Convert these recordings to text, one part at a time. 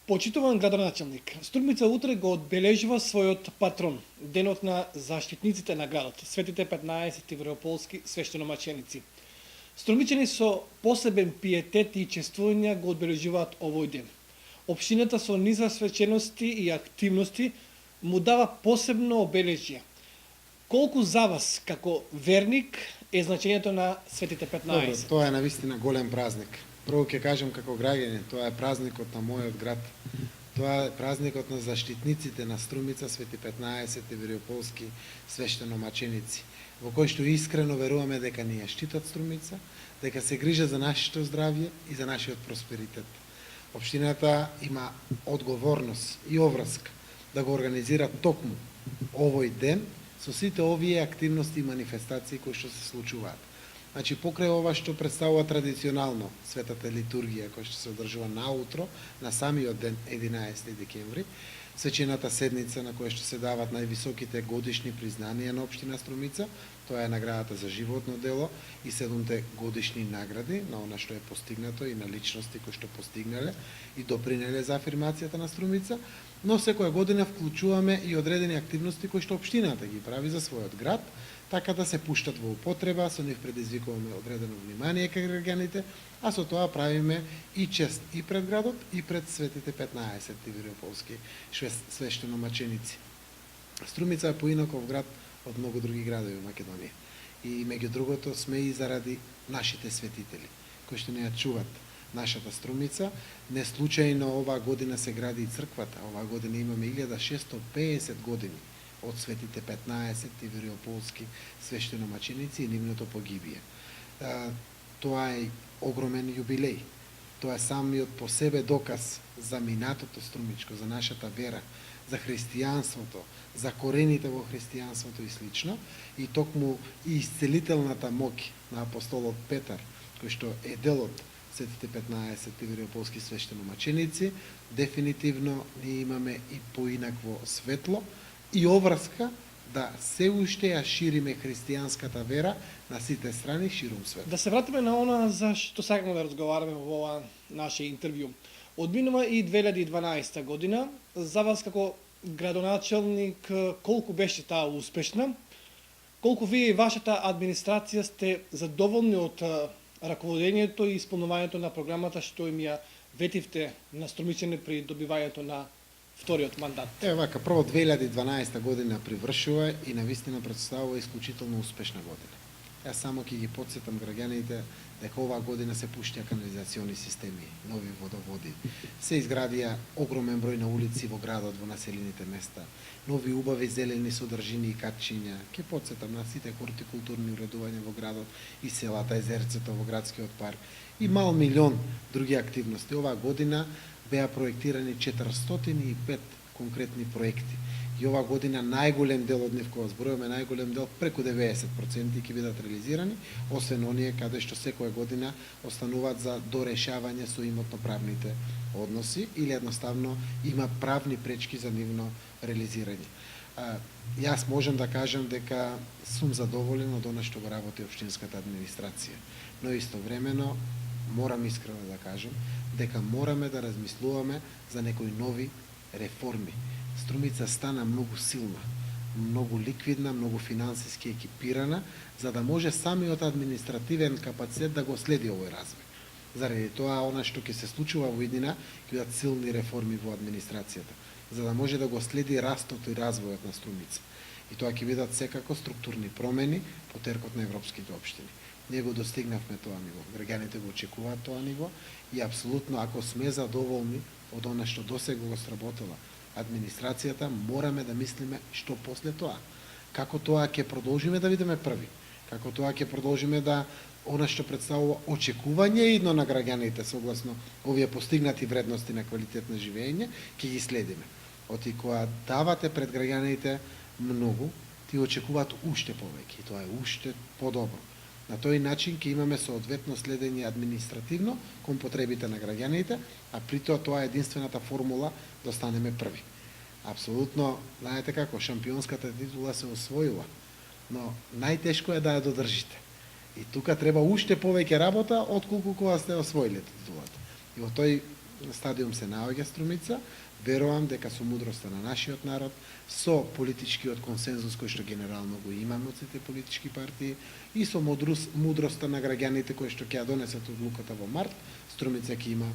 Почитуван градоначалник, Струмица утре го одбележува својот патрон, денот на заштитниците на градот, светите 15 европолски свештеномаченици. Струмичани со посебен пиетет и чествувања го одбележуваат овој ден. Општината со низа свечености и активности му дава посебно обележје. Колку за вас, како верник, е значењето на светите 15? Добро, тоа е навистина голем празник. Прво ќе кажем како граѓани, тоа е празникот на мојот град. Тоа е празникот на заштитниците на Струмица, свети 15 евреополски свештеномаченици, во кој што искрено веруваме дека ни ја штитат Струмица, дека се грижат за нашето здравје и за нашиот просперитет. Општината има одговорност и обврска да го организира токму овој ден со сите овие активности и манифестации кои што се случуваат. Значи, покрај ова што представува традиционално светата литургија, која што се одржува наутро, на самиот ден 11 декември, свечената седница на која што се дават највисоките годишни признанија на општина Струмица, тоа е наградата за животно дело и 7 годишни награди на она што е постигнато и на личности кои што постигнале и допринеле за афирмацијата на Струмица, но секоја година вклучуваме и одредени активности кои што општината ги прави за својот град, така да се пуштат во употреба, со нив предизвикуваме одредено внимание кај граѓаните, а со тоа правиме и чест и пред градот и пред светите 15 евреополски свештеномаченици. Струмица е поинаков град од многу други градови во Македонија. И меѓу другото сме и заради нашите светители, кои што не ја чуват нашата Струмица. Не случајно оваа година се гради и црквата. Оваа година имаме 1650 години од светите 15 евреополски свештеномаченици и нивното погибие. Тоа е огромен јубилеј. Тоа е самиот по себе доказ за минатото струмичко, за нашата вера, за христијанството, за корените во христијанството и слично, и токму и исцелителната моќ на апостолот Петар, кој што е дел од светите 15 евреополски свештеномаченици, дефинитивно ние имаме и поинакво светло и обврска да се уште ја шириме христијанската вера на сите страни ширум свет. Да се вратиме на она за што сакаме да разговараме во ова наше интервју. Одминува и 2012 година. За вас како градоначалник, колку беше таа успешна? Колку вие и вашата администрација сте задоволни од раководењето и исполнувањето на програмата што им ја ветивте на Струмичани при добивањето на вториот мандат? Вака, прво 2012 година привршува и навистина представува исклучително успешна година. Јас само ќе ги подсетам граѓаните дека оваа година се пуштија канализациони системи, нови водоводи. Се изградија огромен број на улици во градот, во населените места, нови убави зелени содржини и качиња. Ќе подсетам на сите хортикултурни уредувања во градот и селата, езерцето во градскиот парк и мал милион други активности. Оваа година беа проектирани 405 конкретни проекти. И оваа година најголем дел од нив, кога зборуваме најголем дел, преку 90% ќе бидат реализирани, освен оние каде што секоја година остануваат за дорешавање со имотно-правните односи или едноставно има правни пречки за нивно реализирање. Јас можам да кажам дека сум задоволен од она што го работи општинската администрација, но истовремено морам искрено да кажам дека мораме да размислуваме за некои нови реформи. Струмица стана многу силна, многу ликвидна, многу финансиски екипирана, за да може самиот административен капацитет да го следи овој развој. Заради тоа, она што ќе се случува во иднина, ќе бидат силни реформи во администрацијата, за да може да го следи растот и развојот на Струмица. И тоа ќе бидат секако структурни промени по теркот на европските општини. Ние го достигнавме тоа ниво, граѓаните го очекуваат тоа ниво и апсолутно, ако сме задоволни од она што досега го сработила администрацијата, мораме да мислиме што после тоа. Како тоа ќе продолжиме да бидеме први, како тоа ќе продолжиме да она што представува очекување идно на граѓаните согласно овие постигнати вредности на квалитет на живење, ќе ги следиме. Оти кога давате пред граѓаните многу, ти очекуваат уште повеќе и тоа е уште подобро. На тој начин ќе имаме соодветно следење административно кон потребите на граѓаните, а при тоа е единствената формула да станеме први. Апсолутно, знаете како, шампионската титула се освоила, но најтешко е да ја додржите. И тука треба уште повеќе работа отколку кога сте освоиле титулата. И во тој стадиум се наоѓа Струмица. Верувам дека со мудроста на нашиот народ, со политичкиот консензус кој што генерално го имаме од сите политички партии и со мудроста на граѓаните кои што ќе ја донесат одлуката во март, Струмица ќе има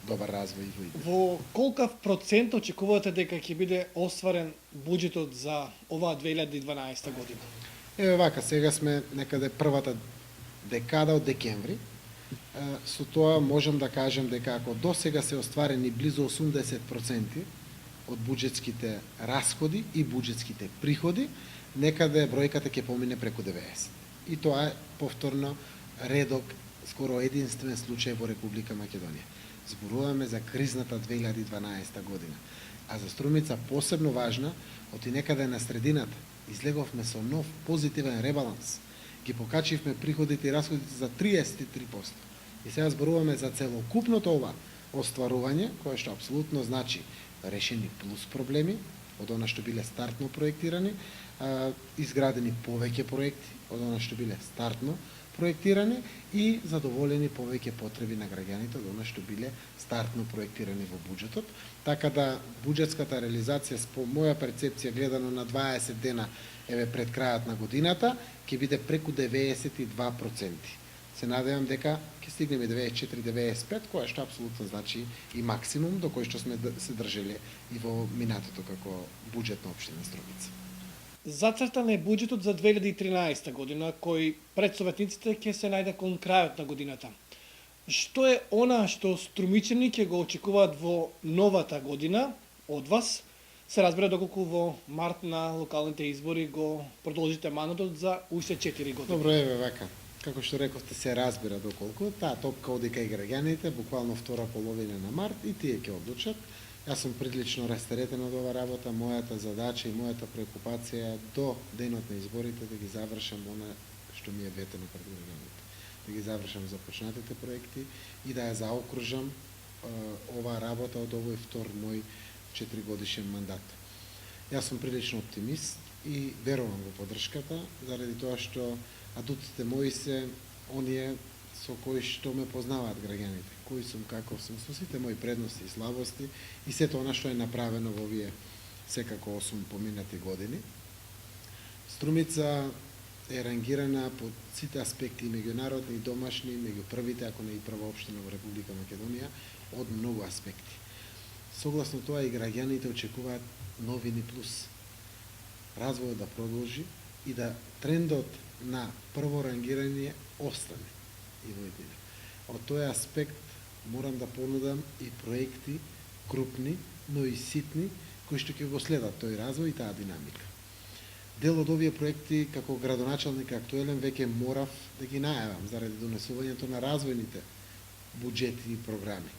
добар развој во иднина. Во колкав процент очекувате дека ќе биде остварен буџетот за оваа 2012 година? Еве вака, сега сме некаде првата декада од декември. Со тоа можам да кажем дека ако до сега се остварени близу 80% од буџетските расходи и буџетските приходи, некаде бројката ќе помине преку 90. И тоа е повторно редок, скоро единствен случај во Република Македонија. Зборуваме за кризната 2012 година. А за Струмица посебно важна, оти некаде на средината излеговме со нов позитивен ребаланс. Ги покачивме приходите и расходите за 33%. И сега зборуваме за целокупното ова остварување, кое што апсолутно значи решени плюс проблеми, од она што биле стартно проектирани, изградени повеќе проекти, од она што биле стартно проектирани и задоволени повеќе потреби на граѓаните од она што биле стартно проектирани во буџетот. Така да буџетската реализација, по моја перцепција гледано на 20 дена пред крајот на годината, ќе биде преку 92%. Се надевам дека ќе стигнеме 94-95, кое што апсолутно значи и максимум до кој што сме се држеле и во минатото како буџет на општина Струмица. Зацртан е буџетот за 2013 година, кој пред советниците ќе се најде кон крајот на годината. Што е она што струмичани ќе го очекуваат во новата година од вас? Се разбира доколку во март на локалните избори го продолжите мандатот за уште 4 години. Добро, еве вака. Како што рековте, се разбира доколку таа топка оди кај граѓаните, буквално втора половина на март и тие ќе одлучат. Јас сум прилично растеретен од ова работа, мојата задача и мојата преокупација е до денот на изборите да ги завршам она што ми е ветено пред граѓаните. Да ги завршам започнатите проекти и да ја заокружам оваа работа од овој втор мој 4-годишен мандат. Јас сум прилично оптимист и верувам во поддршката, заради тоа што адутите мои се оние со кои што ме познаваат граѓаните, кои сум, каков сум, со сите мои предности и слабости и сето она што е направено во овие секако 8 поминати години. Струмица е рангирана по сите аспекти меѓународни и домашни, меѓу првите, ако не и прва општина во Република Македонија, од многу аспекти. Согласно тоа и граѓаните очекуваат новини плюс. Развојот да продолжи и да трендот на прво рангирање остане и во иднина. Од тој аспект морам да понудам и проекти крупни, но и ситни, кои што ќе го следат тој развој и таа динамика. Дел од овие проекти, како градоначалник актуелен, веќе морав да ги најавам заради донесувањето на развојните буџети и програми.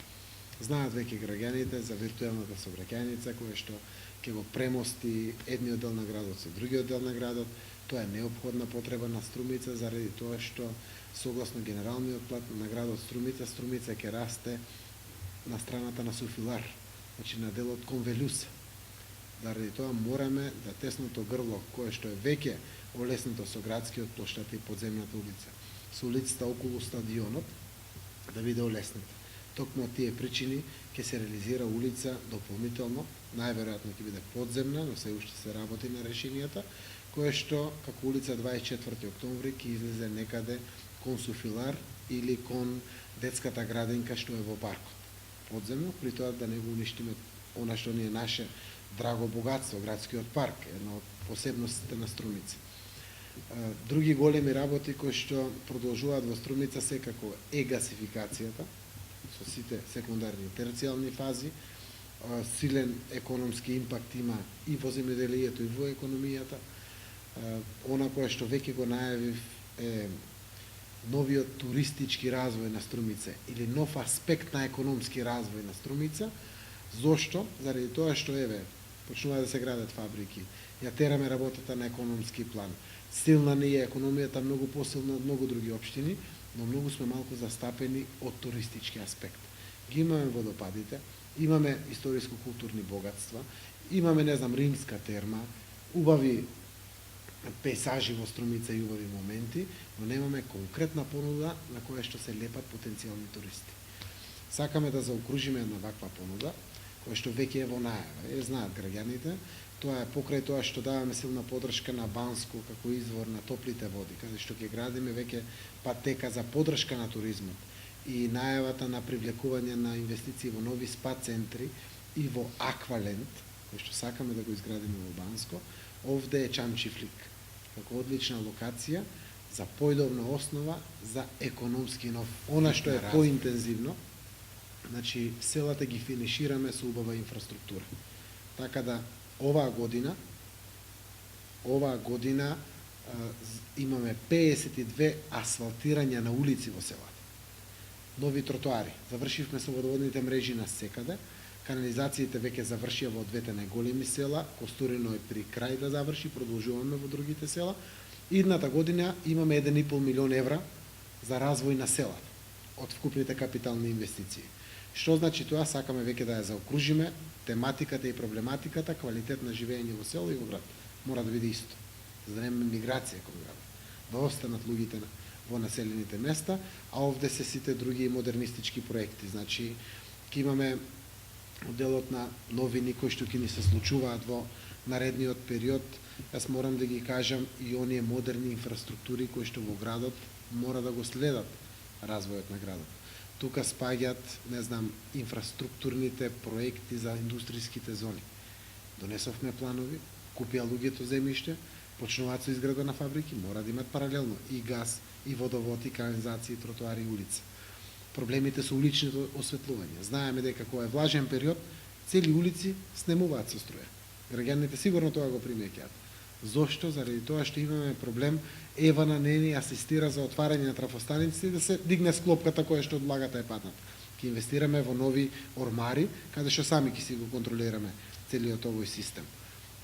Знаат веќе граѓаните за виртуелната сообраќајница, која што ќе го премости едниот дел на градот со другиот дел на градот. Тоа е неопходна потреба на Струмица, заради тоа што согласно генералниот план на градот Струмица, Струмица ќе расте на страната на Суфилар, значи на делот кон Велюса. Заради тоа мораме да тесното грло, кое што е веќе олеснато со градскиот плоштад и подземната улица, со улицата околу стадионот, да биде олесната. Токму од тие причини ќе се реализира улица дополнително, најверојатно ќе биде подземна, но се уште се работи на решенијата, кое што како улица 24 октомври ќе излезе некаде кон Суфилар или кон детската градинка што е во паркот. Подземно, при тоа да не го уништиме она што ни е наше драго богатство, градскиот парк, една од посебностите на Струмица. Други големи работи кои што продолжуваат во Струмица секако е гасификацијата, со сите секундарни и терцијални фази, силен економски импакт има и во земјоделието и во економијата. Она кое што веќе го најавив е новиот туристички развој на Струмица или нов аспект на економски развој на Струмица. Зошто? Заради тоа што почнува да се градат фабрики, ја тераме работата на економски план. Силна не е економијата, многу посилна од многу други општини, но многу сме малку застапени од туристички аспект. Ги имаме водопадите, имаме историско-културни богатства, имаме, римска терма, убави пейсажи во Струмица и убави моменти, но немаме конкретна понуда на која што се лепат потенцијални туристи. Сакаме да заокружиме една ваква понуда, која што веќе е во најава. Знаат граѓаните, тоа е покрај тоа што даваме силна подршка на Банско како извор на топлите води, каде што ќе градиме веќе патека за подршка на туризмот и најавата на привлекување на инвестиции во нови спа центри и во Акваленд, кој што сакаме да го изградиме во Банско, овде е Чамчифлик, како одлична локација за појдовна основа за економски нов. Она што е поинтензивно, значи селата ги финишираме со убава инфраструктура. Така да оваа година имаме 52 асфалтирања на улици во селата. Нови тротоари. Завршивме со водоводните мрежи на секаде. Канализациите веќе завршија во двете најголеми села. Костурино е при крај да заврши, продолжуваме во другите села. Идната година имаме 1,5 милион евра за развој на селата од вкупните капитални инвестиции. Што значи тоа? Сакаме веќе да ја заокружиме тематиката и проблематиката, квалитет на живење во село и во град. Мора да биде исто. За да немаме миграција кон градот. Да останат луѓето во населените места, а овде се сите други модернистички проекти. Значи, ќе имаме делот на новини кои што ќе ни се случуваат во наредниот период. Јас морам да ги кажам и оние модерни инфраструктури кои што во градот мора да го следат развојот на градот. Тука спаѓаат, инфраструктурните проекти за индустријските зони. Донесовме планови, купија луѓето земјиште, почнуваат со изграда на фабрики, мора да имат паралелно и газ, и водовод, и канализација, и тротоари, и улици. Проблемите со уличното осветлување. Знаеме дека кога е влажен период, цели улици снемуваат со струја. Граѓаните сигурно тоа го примеќаат. Зошто? Заради тоа што имаме проблем, Евана не ни асистира за отварање на трафостаниците и да се дигне склопката која што од влагата е паднат. Ќе инвестираме во нови ормари, каде што сами ќе си го контролираме целиот овој систем.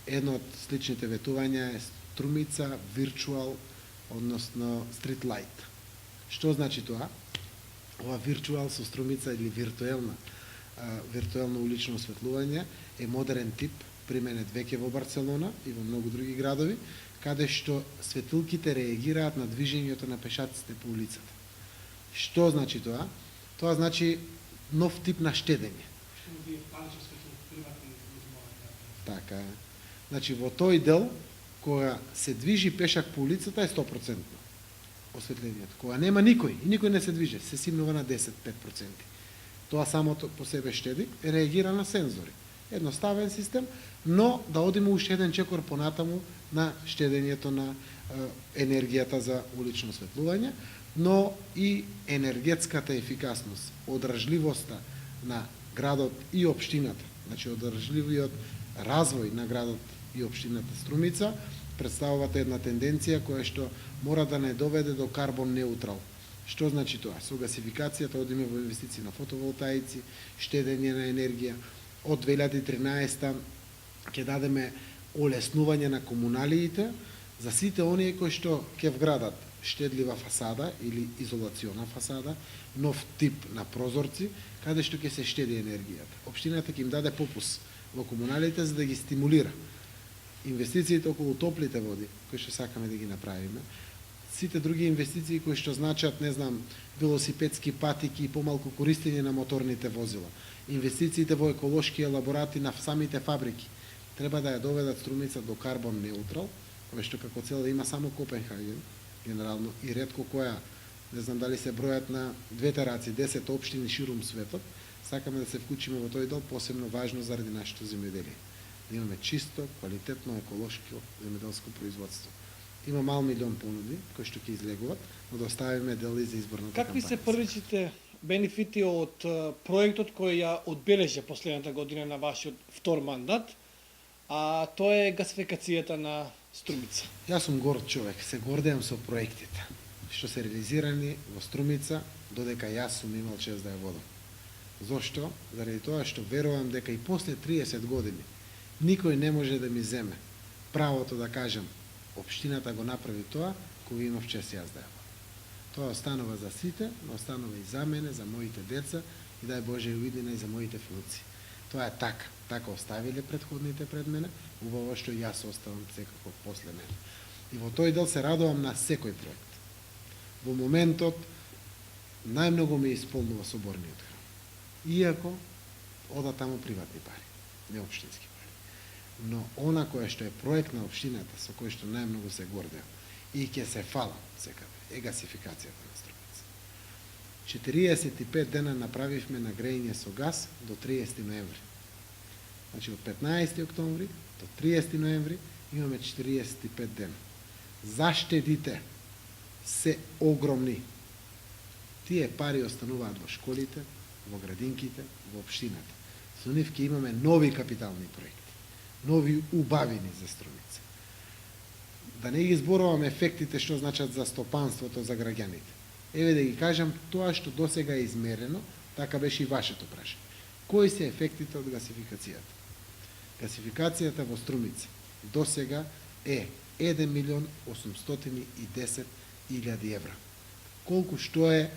Едно од сличните ветувања е Струмица Virtual, односно Street Light. Што значи тоа? Ова Virtual со Струмица или виртуелно улично осветлување е модерен тип, применет веќе во Барселона и во многу други градови, каде што светилките реагираат на движењето на пешаците по улицата. Што значи тоа? Тоа значи нов тип на штедење. Така е. Значи во тој дел, кога се движи пешак по улицата е 100% осветлението. Кога нема никој и никој не се движи, се симнува на 10-5%. Тоа самото по себе штеди, реагира на сензори. Едноставен систем, но да одиме уште еден чекор понатаму на штедењето на енергијата за улично осветлување, но и енергетската ефикасност, одржливоста на градот и општината, значи одржливиот развој на градот и општината Струмица, представуваат една тенденција која што мора да не доведе до карбон неутрал. Што значи тоа? Со гасификацијата одиме во инвестиции на фотоволтаици, штедење на енергија. Од 2013 ќе дадеме олеснување на комуналиите за сите оние кои што ќе вградат штедлива фасада или изолациона фасада, нов тип на прозорци, каде што ќе се штеди енергијата. Општината ќе им даде попус во комуналите за да ги стимулира. Инвестициите околу топлите води, кои што сакаме да ги направиме, сите други инвестиции кои што значат, велосипедски патики и помалку користење на моторните возила, инвестициите во еколошки елаборати на самите фабрики, треба да ја доведат Струмица до карбон неутрал, кој што како цел да има само Копенхаген, генерално, и ретко која, дали се бројат на двете раци, 10 општини ширум светот, сакаме да се вклучиме во тој дел, посебно важно заради нашето земјоделие. Да имаме чисто, квалитетно, еколошко земјоделско производство. Има мал милион понуди кои што ќе излегуват, но да оставиме дели за изборната кампања. Какви се првичите бенефити од проектот кој ја одбележа последната година на вашиот втор мандат, а тоа е гасификацијата на Струмица? Јас сум горд човек, се гордеам со проектите што се реализирани во Струмица, додека јас сум имал чест да ја водам. Зошто? Заради тоа што верувам дека и после 30 години никој не може да ми земе правото да кажам општината го направи тоа, кога имав чест јас да ја водам. Тоа останува за сите, но останува и за мене, за моите деца и дај Боже и уиднина и за моите внуци. Тоа е така. Така оставиле предходните пред мене, убаво што јас оставам секако после мене. И во тој дел се радувам на секој проект. Во моментот најмногу ме исполнува соборниот храм. иако одат таму приватни пари, не општински пари. Но она која што е проект на општината, со кој што најмногу се гордеам и ќе се фалам секаде, е гасификацијата на Струмица. 45 дена направивме на грејење со газ до 30 ноември. Значи од 15 октомври до 30 ноември имаме 45 дена. Заштедите се огромни. Тие пари остануваат во школите, во градинките, во општината. Со нив ќе имаме нови капитални проекти, нови убавини за Струмица. Да не ги зборувам ефектите што значат за стопанството, за граѓаните. Еве да ги кажам тоа што досега е измерено, така беше и вашето прашање. Кои се ефектите од гасификацијата? Гасификацијата во Струмица досега е 1.810.000 евра. Колку што е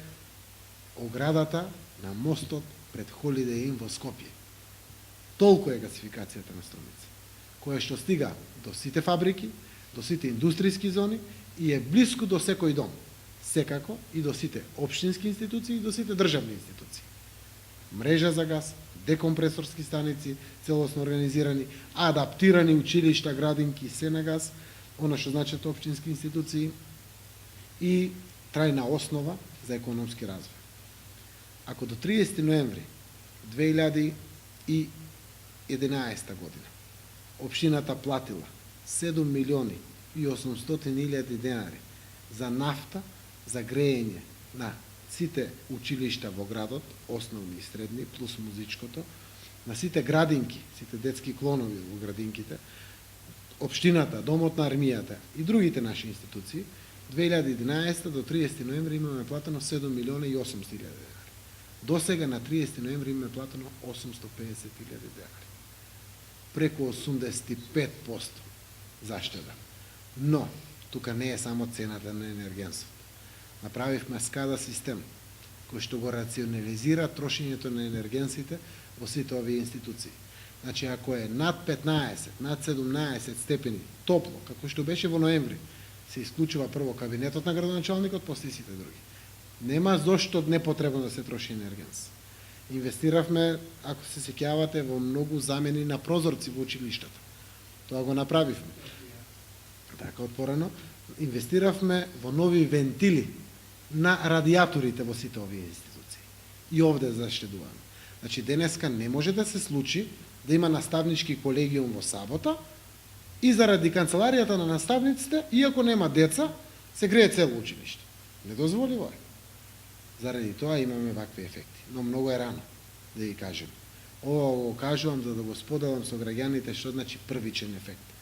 оградата на мостот пред Holiday Inn во Скопје. Толку е гасификацијата на Струмица, која што стига до сите фабрики, до сите индустријски зони и е блиску до секој дом. Секако и до сите општински институции и до сите државни институции. Мрежа за газ, декомпресорски станици, целосно организирани, адаптирани училишта, градинки, се на газ, она што значат општински институции и трајна основа за економски развој. Ако до 30 ноември 2011 година општината платила 7.800.000 денари за нафта, за грејење на сите училишта во градот, основни и средни, плюс музичкото, на сите градинки, сите детски клонови во градинките, општината, домот на армијата и другите наши институции, 2011 до 30 ноември имаме платено 7.800.000 денари. До сега на 30 ноември имаме платено 850.000 денари. Преку 85% заштеда. Но, тука не е само цената на енергенството. Направивме скада систем, кој што го рационализира трошењето на енергенсите во сите овие институции. Значи, ако е над 15, над 17 степени топло, како што беше во ноември, се исклучува прво кабинетот на градоначалникот, после сите други. Нема зошто непотребно да се троши енергенс. Инвестиравме, ако се сеќавате, во многу замени на прозорци во училиштата. Тоа го направивме. Така отпорено, инвестиравме во нови вентили на радиаторите во сите овие институции. И овде заштедуваме. Значи, денеска не може да се случи да има наставнички колегиум во сабота и заради канцеларијата на наставниците, иако нема деца, се грее цело училиште. Недозволиво е. Заради тоа имаме вакви ефекти. Но многу е рано да ги кажем. Ова го кажувам за да го споделам со граѓаните што значи првичен ефект.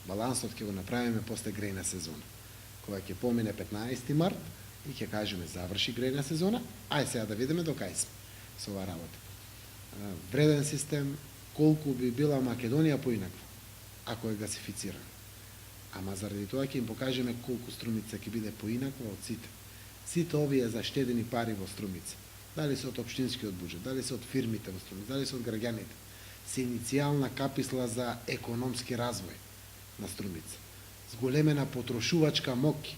Балансот ќе го направиме после грејна сезона. Кога ќе помине 15 март и ќе кажеме заврши грејна сезона, ај сега да видиме до кај сме со оваа работа. Вреден систем, колку би била Македонија поинаква, ако е гасифицирана. Ама заради тоа ќе им покажеме колку Струмица ќе биде поинаква од сите. Сите овие заштедени пари во Струмица, дали се од општинскиот буџет, дали се од фирмите во Струмица, дали се од граѓаните, се иницијална каписла за економски развој на Струмица. Зголемена потрошувачка моќ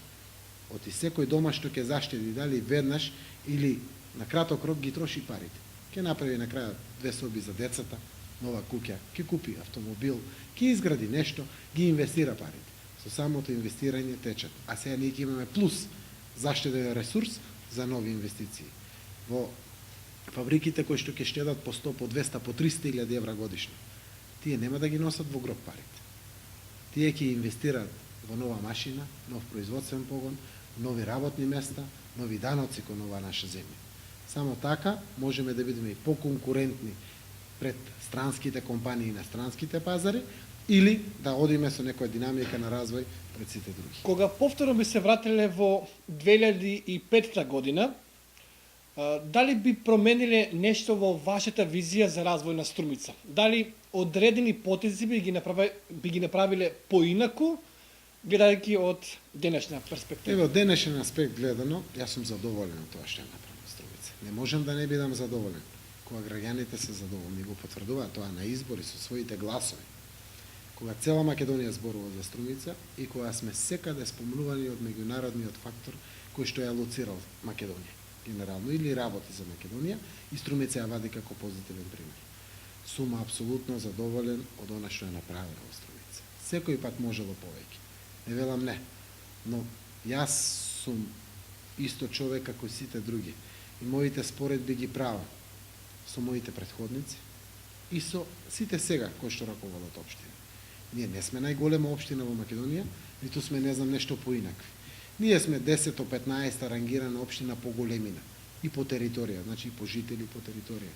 од секој дома што ќе заштеди, дали веднаш или на краток рок ги троши парите. Ќе направи на крајот 2 соби за децата, нова куќа, ќе купи автомобил, ќе изгради нешто, ги инвестира парите. Со самото инвестирање течат. А сега ние ќе имаме плюс заштеден ресурс за нови инвестиции. Во фабриките кои што ќе штедат по 100, по 200, по 300.000 евра годишно, тие нема да ги носат во гроб парите. Тие ќе инвестираат во нова машина, нов производствен погон, нови работни места, нови даноци кон оваа наша земја. Само така можеме да бидеме и поконкурентни пред странските компании на странските пазари или да одиме со некоја динамика на развој пред сите други. Кога повторно би се вратиле во 2005 година, дали би промениле нешто во вашата визија за развој на Струмица? Дали одредени потези би ги направиле поинаку, гледајќи од денешна перспектива? Ево, од денешен аспект гледано, јас сум задоволен од тоа што е направено Струмица. Не можам да не бидам задоволен. Кога граѓаните се задоволни, го потврдуваат тоа на избори со своите гласови. Кога цела Македонија зборува за Струмица и кога сме секаде спомнувани од меѓународниот фактор кој што ја лоцирал Македонија. генерално или работи за Македонија и Струмица ја вади како позитивен пример. Сум апсолутно задоволен од она што е направено во Струмица. Секој пат можело повеќе. Не велам не, но јас сум исто човек како и сите други. И моите споредби ги правам со моите претходници и со сите сега кои што раководат општина. Ние не сме најголема општина во Македонија, ниту сме не знам нешто поинакви. Ние сме 10-15 рангирана општина по големина и по територија, значи и по жители и по територија.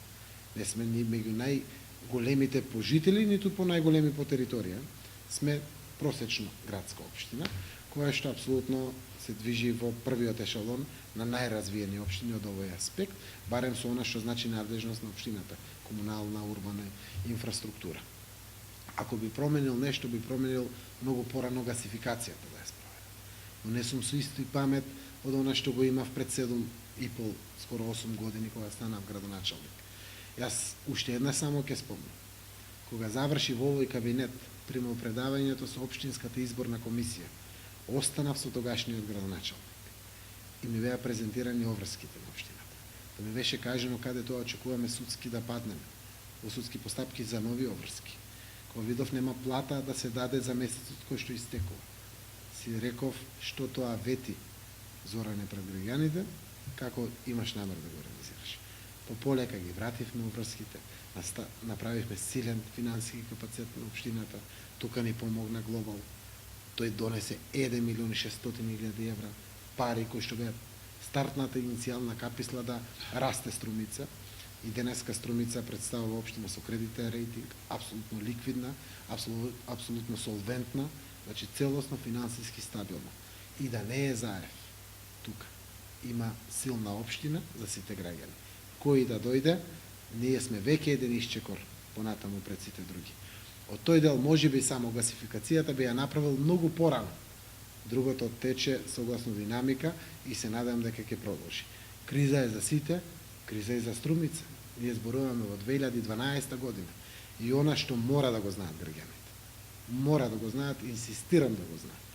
Не сме ни меѓу најголемите по жители, ниту по најголеми по територија. Сме просечно градска општина, која што апсолутно се движи во првиот ешалон на најразвиени општини од овој аспект, барем со она што значи надлежност на општината, комунална, урбана инфраструктура. Ако би променил нешто, би променил многу порано гасификацијата да ја спроведам. Но не сум со исто и памет од она што го имав пред 7,5, скоро 8 години кога станав градоначалник. Јас уште една само ќе спомнам. Кога заврши во овој кабинет, примал предавањето со општинската изборна комисија, останав со тогашниот градоначалник. И ми беа презентирани обврските на општината. Да ми беше кажено каде тоа очекуваме судски да паднеме, во судски постапки за нови обврски. Кога видов нема плата да се даде за месецот кој што истекува. Си реков што тоа вети Зоране пред граѓаните, како имаш намер да го реализираш. Полека ги вративме обврските, направивме силен финансиски капацитет на општината, тука ни помогна Глобал. Тој донесе 1.600.000 евра пари кои што беа стартната иницијална каписла да расте Струмица. И денеска Струмица представува општина со кредитен рейтинг, апсолутно ликвидна, апсолутно солвентна, значи целосно финансиски стабилна. И да не е заев тука. Има силна општина за сите граѓани. Кој да дојде, ние сме веќе еден исчекор понатаму пред сите други. Од тој дел можеби само гасификацијата би ја направил многу порано. Другото тече согласно динамика и се надам дека ќе продолжи. Криза е за сите, криза е за Струмица. Ние зборуваме во 2012 година. И она што мора да го знаат граѓаните. Мора да го знаат, инсистирам да го знаат.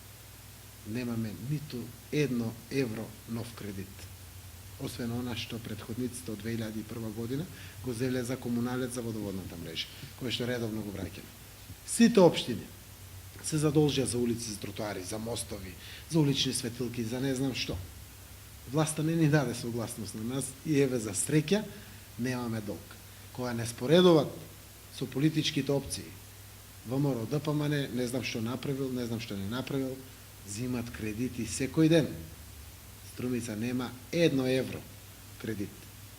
Немаме ниту 1 евро нов кредит. Освен она што претходниците од 2001 година го земле за комуналец за водоводната мрежа, кој што редовно го враќаме. Сите општини се задолжија за улици, за тротоари, за мостови, за улични светилки, за не знам што. Власта не ни даде согласност на нас и еве за среќа немаме долг. Кога не споредуват со политичките опции, ВМРО, ДПМН, не знам што направил, не знам што не направил, зимат кредити секој ден. Струмица нема 1 евро кредит,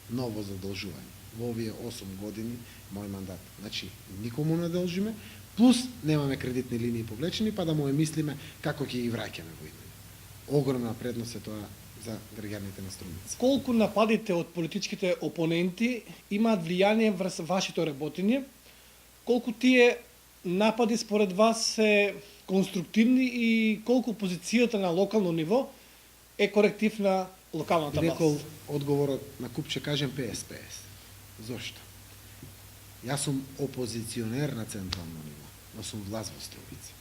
ново задолжување. Во овие 8 години мој мандат. Значи, никому не должиме, плюс немаме кредитни линии повлечени, па да му мислиме како ќе ги враќаме во иднина. Огромна предност е тоа за граѓаните на Струмица. Колку нападите од политичките опоненти имаат влијание врз вашето работење? Колку тие напади според вас се конструктивни и колку позицијата на локално ниво е коректив на локалната власт? Рекол одговорот на Купче, кажем PS. Зошто? Јас сум опозиционер на централно ниво, но сум власт во Струмица.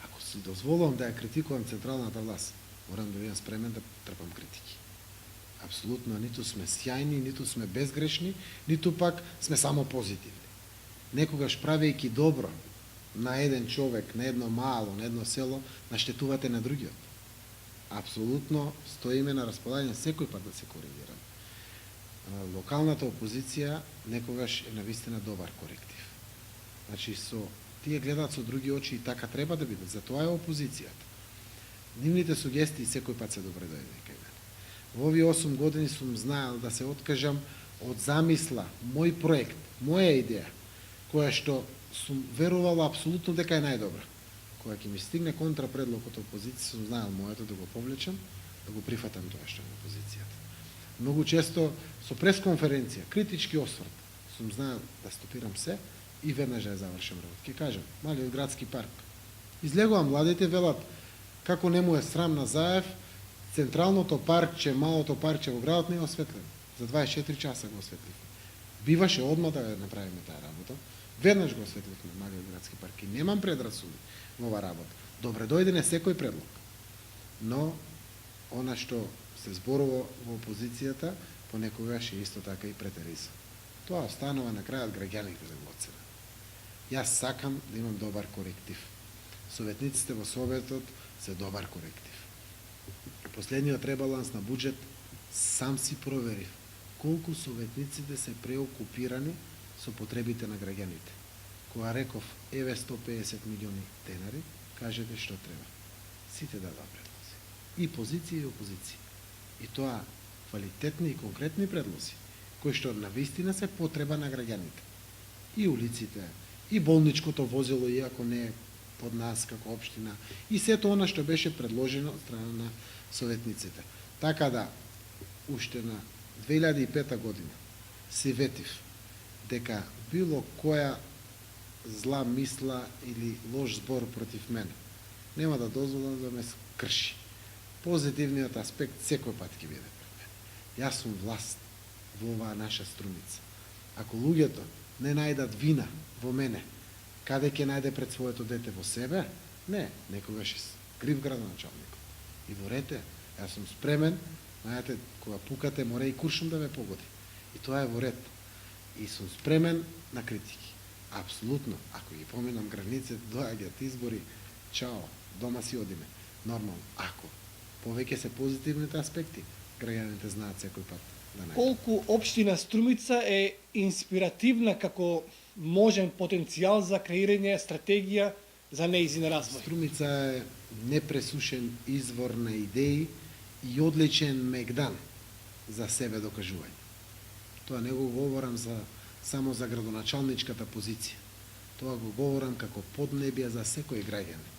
Ако си дозволувам да ја критикувам централната власт, морам да бидам спремен да трпам критики. Апсолутно ниту сме сјајни, ниту сме безгрешни, ниту пак сме само позитивни. Некогаш правејќи добро на еден човек, на едно мало, на едно село, наштетувате на другиот. Апсолутно стоиме на располагање секој пат да се коригираме. Локалната опозиција некогаш е навистина добар коректив. Значи, тие гледаат со други очи и така треба да биде, затоа е опозицијата. Нивните сугестии секој пат се добре дојде кај мене. Во овие 8 години сум знаел да се откажам од замисла, мој проект, моја идеја, која што сум верувал апсолутно дека е најдобра. Кога ќе ми стигне контрапредлог од опозиција, сум знаел моето да го повлечам, да го прифатам тоа што е на опозицијата. Многу често со пресконференција, критички осврт, сум знаел да стопирам се и веднаш да ја завршам работа. Ќе кажам, малиот градски парк. Излегувам младите, велат, како не му е срам на Заев, централното паркче, малото паркче во градот не е осветлено. За 24 часа го осветливме. Биваше одма да ја направиме таа работа. Веднаш го осветливме малиот градски парк и немам предрасуди во оваа работа. Добре дојде на секој предлог. Но она што се зборува во опозицијата, понекогаш е исто така и претериза. Тоа останува на крајот граѓаните да го оценат. Јас сакам да имам добар коректив. Советниците во Советот се добар коректив. Последниот ребаланс на буџет сам си проверив колку советниците се преокупирани со потребите на граѓаните. Кога реков еве 150 милиони денари, кажете што треба. Сите дадоа предлози. И позиција и опозиција. И тоа квалитетни и конкретни предлози, кои што навистина се потреба на граѓаните. И улиците, и болничкото возило, иако не е под нас како општина, и сето она што беше предложено од страна на советниците. Така да, уште на 2005 година се ветив дека било која зла мисла или лош збор против мене нема да дозволам да ме крши. Позитивниот аспект секој пат ќе биде пред мене. Јас сум власт во оваа наша Струмица. Ако луѓето не најдат вина во мене, каде ќе најде пред своето дете во себе? Не, некогаш е крив градоначалникот. И во рете, јас сум спремен, знаете, кога пукате, море и куршум да ме погоди. И тоа е во ред. И сум спремен на критики. Апсолутно, ако ги поминам границите, доаѓаат избори, чао, дома си одиме. Нормално, ако повеќе се позитивните аспекти, граѓаните знаат секој пат да најдат. Колку општина Струмица е инспиративна како можен потенцијал за креирање стратегија за нејзин развој? Струмица е непресушен извор на идеи и одличен мегдан за себе докажување. Тоа не го говорам само за градоначалничката позиција. Тоа го говорам како поднебја за секој граѓанин.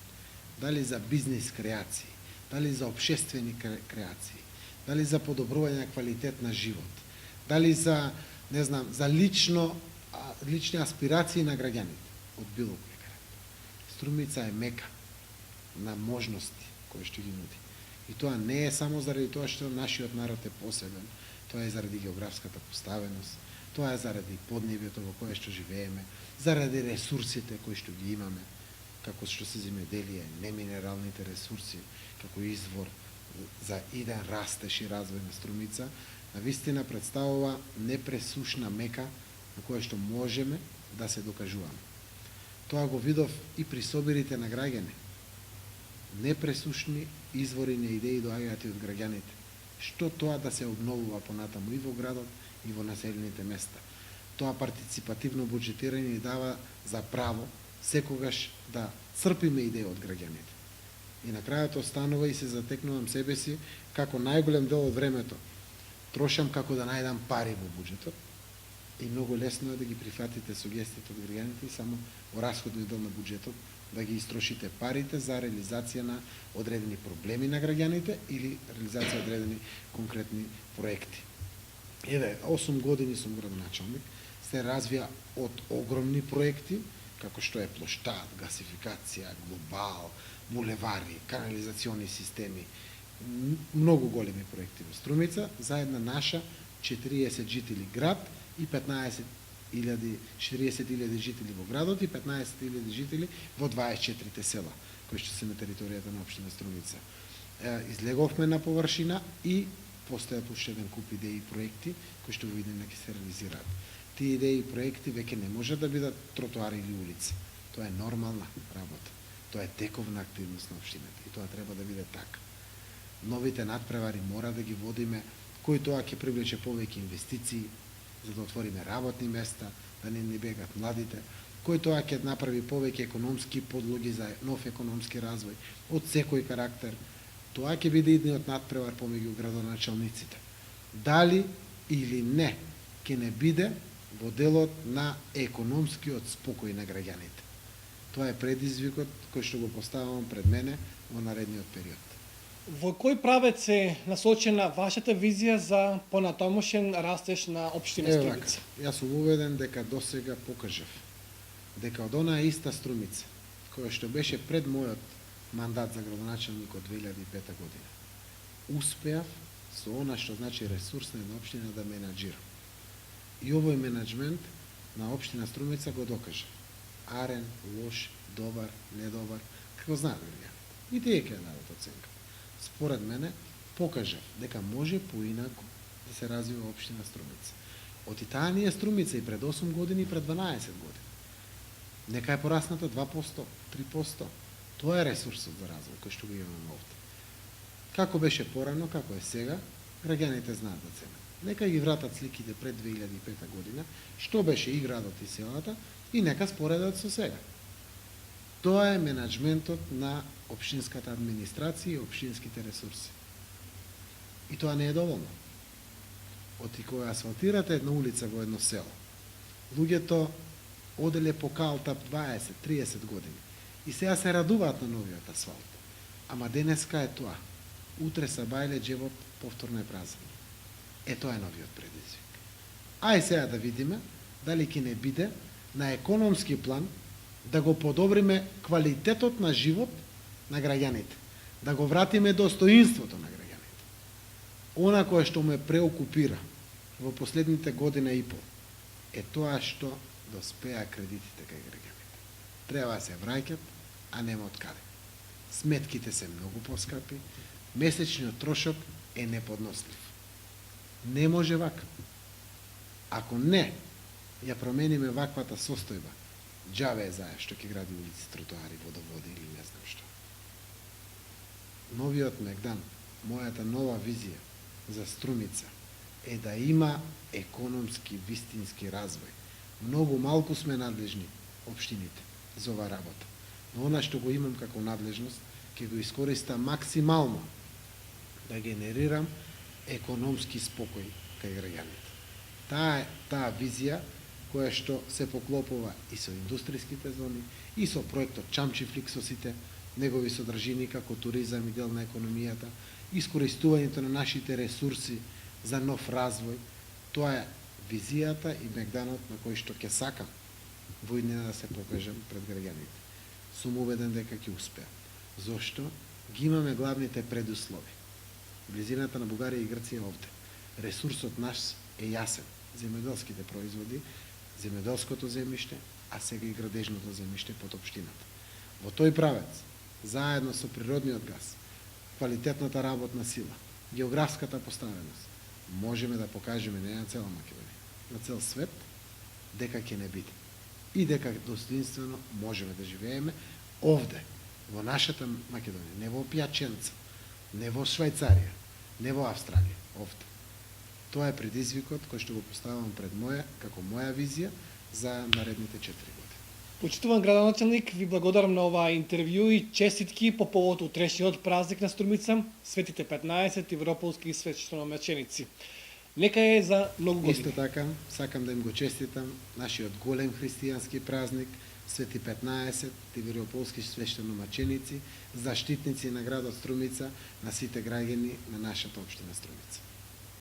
Дали за бизнис креации, дали за општествени креации, дали за подобрување на квалитет на живот, дали за, не знам, за лични аспирации на граѓаните од било кој карактер. Струмица е мека на можности кои што ги нуди. И тоа не е само заради тоа што нашиот народ е посебен, тоа е заради географската поставеност, тоа е заради поднебјето во кое што живееме, заради ресурсите кои што ги имаме, како што се земјоделие, неминералните ресурси, како извор за иден растеж и развој на Струмица, навистина представува непресушна мека на која што можеме да се докажуваме. Тоа го видов и при собирите на граѓани. Непресушни извори на идеи доаѓаат и од граѓаните. Што тоа да се обновува понатаму и во градот и во населените места. Тоа партиципативно буџетирање ни дава за право секогаш да црпиме идеи од граѓаните. И на крајот останува и се затекнувам себе си како најголем дел од времето трошам како да најдам пари во буџетот и многу лесно е да ги прифатите сугестиите од граѓаните и само во расходниот дел на буџетот да ги истрошите парите за реализација на одредени проблеми на граѓаните или реализација одредени конкретни проекти. Еве, 8 години сум градоначалник, се развија од огромни проекти, како што е плоштад, гасификација, глобал, булевари, канализациони системи, многу големи проекти во Струмица, за една наша 40 жители град и 40.000 жители во градот и 15.000 жители во 24 села, кои што се на територијата на општина Струмица. Излеговме на површина и постојат уште еден куп идеи и проекти кои што во иднина ќе се реализираат. Тие идеи и проекти веќе не може да бидат тротоари или улици. Тоа е нормална работа. Тоа е тековна активност на општината и тоа треба да биде така. Новите надпревари мора да ги водиме, кои тоа ќе привлече повеќе инвестиции, за да отвориме работни места, да не бегат младите, кој тоа ќе направи повеќе економски подлоги за нов економски развој од секој карактер. Тоа ќе биде идниот надпревар помеѓу градоначалниците. Дали или не ќе не биде во делот на економскиот спокој на граѓаните. Тоа е предизвикот кој што го поставам пред мене во наредниот период. Во кој правец е насочена вашата визија за понатамошен растеж на општина Струмица? Јас сум уведен дека досега покажав дека од онаа иста Струмица, која што беше пред мојот мандат за градоначалник од 2005 година, успеав со она што значи ресурс на една општина да менаџирам. И овој менеджмент на општина Струмица го докажа. Арен, лош, добар, недобар, како знаат граѓаните. И тие ќе дадат оценка. Според мене, покажав дека може поинаку да се развива општина Струмица. Од и таа ни е Струмица и пред 8 години и пред 12 години. Нека е порасната 2%, 3%. Тоа е ресурсот за развој кој што го имаме овде. Како беше порано, како е сега, граѓаните знаат да ценат. Нека ги вратат сликите пред 2005 година, што беше и градот и селата, и нека споредат со сега. Тоа е менеджментот на општинската администрација и општинските ресурси. И тоа не е доволно. Оти кога асфалтирате една улица во едно село, луѓето оделе по калтап 20-30 години и сега се радуваат на новиот асфалт. Ама денеска е тоа. Утре са бајле джебот повторно е празен. Тоа е новиот предизвик. Ај сега да видиме дали ќе не биде на економски план да го подобриме квалитетот на живот на граѓаните, да го вратиме достоинството на граѓаните. Она кое што ме преокупира во последните година и пол е тоа што доспеа кредитите кај граѓаните. Треба да се враќат, а нема од каде. Сметките се многу поскапи, месечниот трошок е неподнослив. Не може вака. Ако не ја промениме ваквата состојба, џаве е заја што ќе гради улици, тротоари, водоводи или не знам што. Новиот Мегдан, мојата нова визија за Струмица е да има економски, вистински развој. Многу малку сме надлежни општините за ова работа. Но она што го имам како надлежност, ќе го искористам максимално да генерирам економски спокој кај граѓаните. Таа визија која што се поклопува и со индустријските зони, и со проектот Чамчифлик со сите негови содржини како туризам и дел на економијата, искористувањето на нашите ресурси за нов развој, тоа е визијата и Мегданот на кој што ќе сакам во иднина да се покажам пред граѓаните. Сум убеден дека ќе успеам. Зошто? Ги имаме главните предуслови. Близината на Бугарија и Грција овде. Ресурсот наш е јасен. Земјоделските производи, земјоделското земјиште, а сега и градежното земјиште под општината. Во тој правец, заедно со природниот газ, квалитетната работна сила, географската поставеност, можеме да покажеме не на цела Македонија, на цел свет, дека ќе не биде. И дека достоинствено можеме да живееме овде, во нашата Македонија, не во Пјаченца, не во Швајцарија, не во Австралија, овде. Тоа е предизвикот кој што го поставам пред како моја визија за наредните 4 години. Почитуван градоначалник, ви благодарам на оваа интервју и честитки по повод утрешниот празник на Струмица, Светите 15 европолски свештеномаченици. Нека е за многу години. Исто така, сакам да им го честитам нашиот голем христијански празник, Свети 15 европолски свештеномаченици, заштитници на градот Струмица, на сите граѓани на нашата општина Струмица.